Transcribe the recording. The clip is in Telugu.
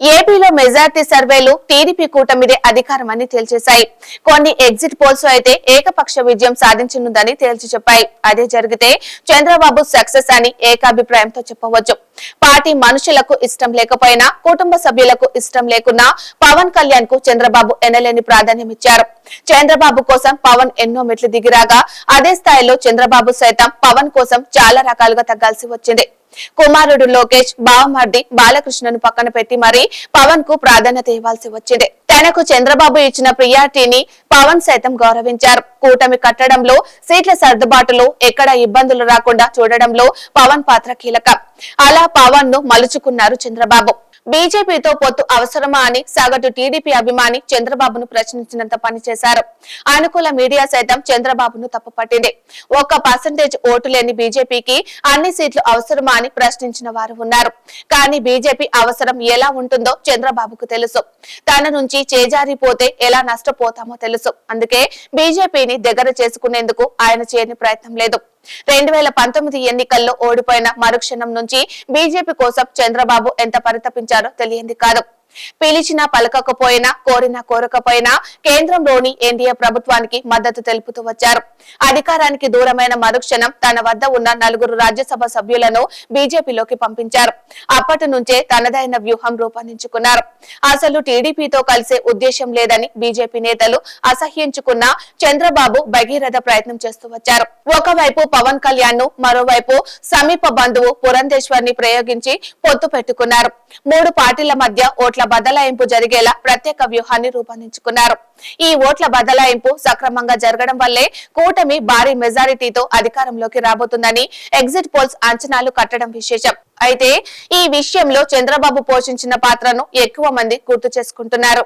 ఏపీలో మెజార్టీ సర్వేలు టీడీపీ కూటమిదే అధికారమని తేల్చేశాయి. కొన్ని ఎగ్జిట్ పోల్స్ అయితే ఏకపక్ష విజయం సాధించనుందని తేల్చి చెప్పాయి. అదే జరిగితే చంద్రబాబు సక్సెస్ అని ఏకాభిప్రాయంతో చెప్పవచ్చు. పార్టీ మనుషులకు ఇష్టం లేకపోయినా, కుటుంబ సభ్యులకు ఇష్టం లేకున్నా పవన్ కళ్యాణ్ కు చంద్రబాబు ఎనలేని ప్రాధాన్యం ఇచ్చారు. చంద్రబాబు కోసం పవన్ ఎన్నో మెట్లు దిగిరాగా అదే స్థాయిలో చంద్రబాబు సైతం పవన్ కోసం చాలా రకాలుగా తగ్గాల్సి వచ్చింది. కుమారుడు లోకేష్, బావమర్ది బాలకృష్ణను పక్కన పెట్టి మరీ పవన్ కు ప్రాధాన్యత ఇవ్వాల్సి వచ్చింది. తనకు చంద్రబాబు ఇచ్చిన ప్రియారిటీని పవన్ సైతం గౌరవించారు. కూటమి కట్టడంలో, సీట్ల సర్దుబాటులో ఎక్కడ ఇబ్బందులు రాకుండా చూడడంలో పవన్ పాత్ర కీలకం. అలా పవన్ ను మలుచుకున్నారు చంద్రబాబు. బీజేపీతో పొత్తు అవసరమా అని సగటు టీడీపీ అభిమాని చంద్రబాబును ప్రశ్నించినంత పని చేశారు. అనుకూల మీడియా సైతం చంద్రబాబును తప్పుపట్టింది. 1% ఓటు లేని బీజేపీకి అన్ని సీట్లు అవసరమా అని ప్రశ్నించిన వారు ఉన్నారు. కానీ బీజేపీ అవసరం ఎలా ఉంటుందో చంద్రబాబుకు తెలుసు. తన నుంచి చేజారిపోతే ఎలా నష్టపోతామో తెలుసు. అందుకే బీజేపీని దగ్గర చేసుకునేందుకు ఆయన చేయని ప్రయత్నం లేదు. 2019 ఎన్నికల్లో ఓడిపోయిన మరుక్షణం నుంచి బీజేపీ కోసం చంద్రబాబు ఎంత పరితపించారో తెలియంది కాదు. పిలిచినా పలకకపోయినా, కోరినా కోరకపోయినా కేంద్రంలోని ఎన్డీఏ ప్రభుత్వానికి మద్దతు తెలుపుతూ వచ్చారు. అధికారానికి దూరమైన మరుక్షణం తన వద్ద ఉన్న 4 రాజ్యసభ సభ్యులను బీజేపీలోకి పంపించారు. అప్పటి నుంచే తనదైన వ్యూహం రూపొందించుకున్నారు. అసలు టీడీపీతో కలిసే ఉద్దేశం లేదని బీజేపీ నేతలు అసహ్యించుకున్న చంద్రబాబు భగీరథ ప్రయత్నం చేస్తూ వచ్చారు. ఒకవైపు పవన్ కళ్యాణ్ ను, మరోవైపు సమీప బంధువు పురంధేశ్వర్ ని ప్రయోగించి పొత్తు పెట్టుకున్నారు. 3 పార్టీల మధ్య ఓట్ల బదలాయింపు జరిగేలా ప్రత్యేక వ్యూహాన్ని రూపొందించుకున్నారు. ఈ ఓట్ల బదలాయింపు సక్రమంగా జరగడం వల్లే కూటమి భారీ మెజారిటీతో అధికారంలోకి రాబోతుందని ఎగ్జిట్ పోల్స్ అంచనాలు కట్టడం విశేషం. అయితే ఈ విషయంలో చంద్రబాబు పోషించిన పాత్రను ఎక్కువ మంది గుర్తు చేసుకుంటున్నారు.